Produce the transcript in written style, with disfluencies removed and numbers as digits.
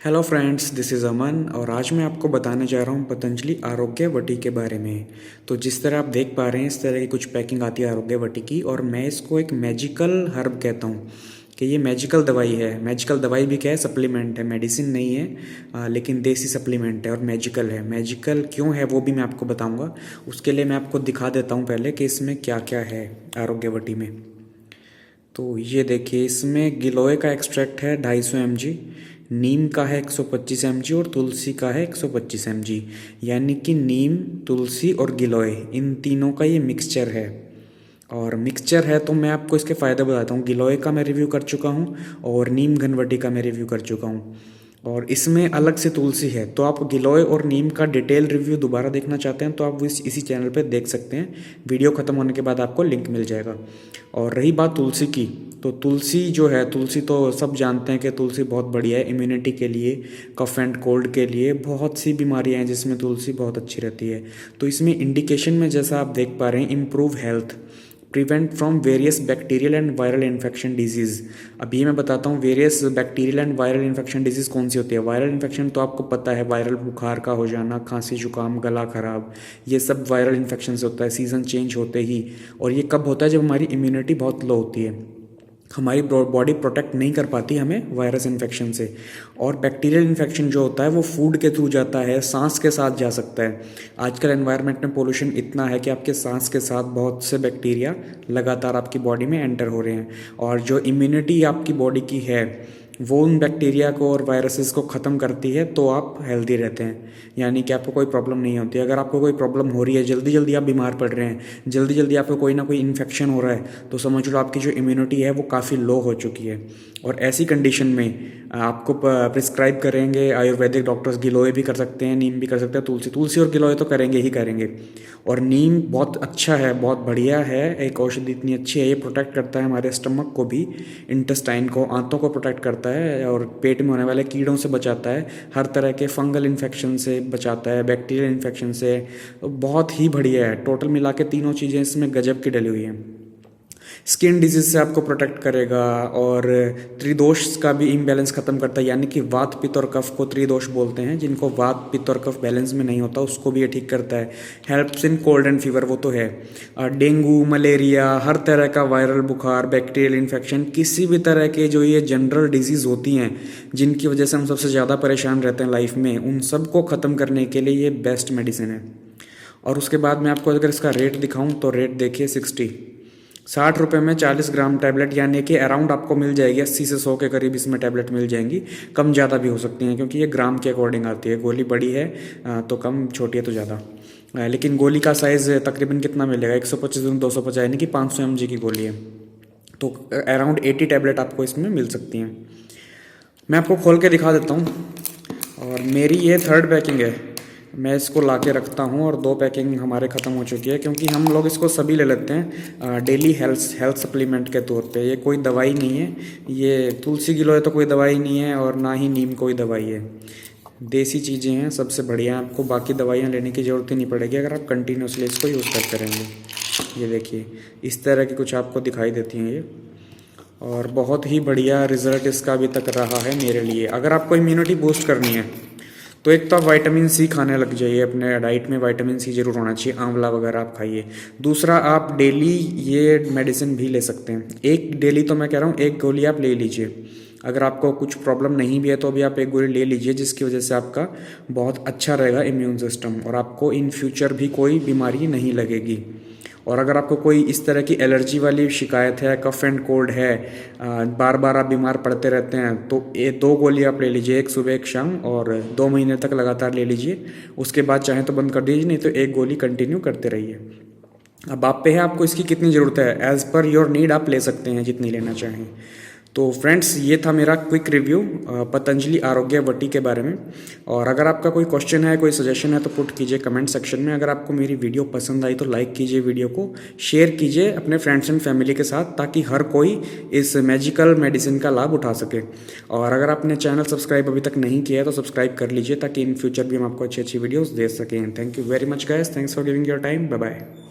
Hello friends, this is अमन और आज मैं आपको बताने जा रहा हूँ पतंजलि आरोग्य वटी के बारे में। तो जिस तरह आप देख पा रहे हैं इस तरह की कुछ पैकिंग आती है आरोग्य वटी की, और मैं इसको एक मैजिकल हर्ब कहता हूँ कि ये मैजिकल दवाई है। मैजिकल दवाई भी क्या है, सप्लीमेंट है, मेडिसिन नहीं है, लेकिन देसी सप्लीमेंट है और मैजिकल है। मैजिकल क्यों है वो भी मैं आपको बताऊँगा। उसके लिए मैं आपको दिखा देता हूँ पहले कि इसमें क्या क्या है आरोग्य वटी में। तो ये देखिए, इसमें गिलोय का एक्सट्रैक्ट है 250 mg, नीम का है 125 mg और तुलसी का है 125 mg। यानी कि नीम, तुलसी और गिलोय, इन तीनों का ये मिक्सचर है। और मिक्सचर है तो मैं आपको इसके फ़ायदे बताता हूँ। गिलोय का मैं रिव्यू कर चुका हूँ और नीम घनवटी का मैं रिव्यू कर चुका हूँ, और इसमें अलग से तुलसी है। तो आप गिलोय और नीम का डिटेल रिव्यू दोबारा देखना चाहते हैं तो आप इसी चैनल पे देख सकते हैं। वीडियो ख़त्म होने के बाद आपको लिंक मिल जाएगा। और रही बात तुलसी की, तो तुलसी जो है, तुलसी तो सब जानते हैं कि तुलसी बहुत बढ़िया है इम्यूनिटी के लिए, कफ एंड कोल्ड के लिए। बहुत सी बीमारियां हैं जिसमें तुलसी बहुत अच्छी रहती है। तो इसमें इंडिकेशन में जैसा आप देख पा रहे हैं, improve health, prevent from various bacterial and viral infection disease. अभी मैं बताता हूँ various bacterial and viral infection disease कौन सी होती है। वायरल इन्फेक्शन तो आपको पता है, वायरल बुखार का हो जाना, खांसी जुकाम, गला खराब, ये सब वायरल इन्फेक्शन से होता है सीज़न चेंज होते ही। और ये कब होता है, जब हमारी इम्यूनिटी बहुत लो होती है, हमारी बॉडी प्रोटेक्ट नहीं कर पाती हमें वायरस इन्फेक्शन से। और बैक्टीरियल इन्फेक्शन जो होता है वो फूड के थ्रू जाता है, सांस के साथ जा सकता है। आजकल एनवायरनमेंट में पोल्यूशन इतना है कि आपके सांस के साथ बहुत से बैक्टीरिया लगातार आपकी बॉडी में एंटर हो रहे हैं, और जो इम्यूनिटी आपकी बॉडी की है वो उन बैक्टीरिया को और वायरसेस को ख़त्म करती है, तो आप हेल्दी रहते हैं। यानी कि आपको कोई प्रॉब्लम नहीं होती। अगर आपको कोई प्रॉब्लम हो रही है, जल्दी जल्दी आप बीमार पड़ रहे हैं, जल्दी जल्दी आपको कोई ना कोई इन्फेक्शन हो रहा है, तो समझ लो आपकी जो इम्यूनिटी है वो काफ़ी लो हो चुकी है। और ऐसी कंडीशन में आपको प्रिस्क्राइब करेंगे आयुर्वेदिक डॉक्टर्स। गिलोय भी कर सकते हैं, नीम भी कर सकते हैं, तुलसी और गिलोय तो करेंगे ही करेंगे। और नीम बहुत अच्छा है, बहुत बढ़िया है, एक औषधि इतनी अच्छी है, ये प्रोटेक्ट करता है हमारे स्टमक को भी, इंटेस्टाइन को, आंतों को प्रोटेक्ट करता है, और पेट में होने वाले कीड़ों से बचाता है, हर तरह के फंगल इन्फेक्शन से बचाता है, बैक्टीरियल इन्फेक्शन से। बहुत ही बढ़िया है। टोटल मिला के तीनों चीज़ें इसमें गजब की डली हुई हैं। स्किन डिजीज से आपको प्रोटेक्ट करेगा, और त्रिदोष का भी इम्बैलेंस खत्म करता है। यानी कि वात पित्त और कफ को त्रिदोष बोलते हैं, जिनको वात पित्त और कफ बैलेंस में नहीं होता उसको भी ये ठीक करता है। Helps in cold and fever, वो तो है। डेंगू, मलेरिया, हर तरह का वायरल बुखार, बैक्टीरियल इन्फेक्शन, किसी भी तरह के जो ये जनरल डिजीज़ होती हैं जिनकी वजह से हम सबसे ज़्यादा परेशान रहते हैं लाइफ में, उन सबको ख़त्म करने के लिए ये बेस्ट मेडिसिन है। और उसके बाद मैं आपको अगर इसका रेट दिखाऊं तो रेट देखिए, 60 रुपये में 40 ग्राम टैबलेट, यानी कि अराउंड आपको मिल जाएगी 80 से 100 के करीब इसमें टैबलेट मिल जाएंगी। कम ज़्यादा भी हो सकती हैं क्योंकि ये ग्राम के अकॉर्डिंग आती है। गोली बड़ी है तो कम, छोटी है तो ज़्यादा। लेकिन गोली का साइज़ तकरीबन कितना मिलेगा, 125 250, यानी कि 500 mg की गोली है। तो अराउंड 80 टैबलेट आपको इसमें मिल सकती हैं। मैं आपको खोल के दिखा देता हूँ। और मेरी ये थर्ड पैकिंग है, मैं इसको ला के रखता हूँ, और 2 पैकिंग हमारे ख़त्म हो चुकी है, क्योंकि हम लोग इसको सभी ले लेते हैं डेली हेल्थ सप्लीमेंट के तौर पे। ये कोई दवाई नहीं है, ये तुलसी गिलोय तो कोई दवाई नहीं है, और ना ही नीम कोई दवाई है। देसी चीज़ें हैं, सबसे बढ़िया। आपको बाकी दवाइयाँ लेने की ज़रूरत ही नहीं पड़ेगी अगर आप कंटिन्यूसली इसको यूज़ करते रहेंगे। ये देखिए, इस तरह की कुछ आपको दिखाई देती हैं ये, और बहुत ही बढ़िया रिजल्ट इसका अभी तक रहा है मेरे लिए। अगर आपको इम्यूनिटी बूस्ट करनी है तो एक तो आप विटामिन सी खाने लग जाइए, अपने डाइट में विटामिन सी जरूर होना चाहिए, आंवला वगैरह आप खाइए। दूसरा, आप डेली ये मेडिसिन भी ले सकते हैं। एक डेली तो मैं कह रहा हूँ, एक गोली आप ले लीजिए। अगर आपको कुछ प्रॉब्लम नहीं भी है तो भी आप एक गोली ले लीजिए, जिसकी वजह से आपका बहुत अच्छा रहेगा इम्यून सिस्टम, और आपको इन फ्यूचर भी कोई बीमारी नहीं लगेगी। और अगर आपको कोई इस तरह की एलर्जी वाली शिकायत है, कफ एंड कोल्ड है, बार बार आप बीमार पड़ते रहते हैं, तो ये 2 गोली आप ले लीजिए, एक सुबह एक शाम, और 2 महीने तक लगातार ले लीजिए। उसके बाद चाहें तो बंद कर दीजिए, नहीं तो एक गोली कंटिन्यू करते रहिए। अब आप पे है आपको इसकी कितनी ज़रूरत है, एज़ पर योर नीड आप ले सकते हैं जितनी लेना चाहें। तो फ्रेंड्स, ये था मेरा क्विक रिव्यू पतंजलि आरोग्य वटी के बारे में। और अगर आपका कोई क्वेश्चन है, कोई सजेशन है, तो पुट कीजिए कमेंट सेक्शन में। अगर आपको मेरी वीडियो पसंद आई तो लाइक कीजिए, वीडियो को शेयर कीजिए अपने फ्रेंड्स एंड फैमिली के साथ, ताकि हर कोई इस मैजिकल मेडिसिन का लाभ उठा सके। और अगर आपने चैनल सब्सक्राइब अभी तक नहीं किया है तो सब्सक्राइब कर लीजिए, ताकि इन फ्यूचर भी हम आपको अच्छी अच्छी वीडियोज़ दे सकें। Thank you very much guys, thanks for giving your time, bye bye.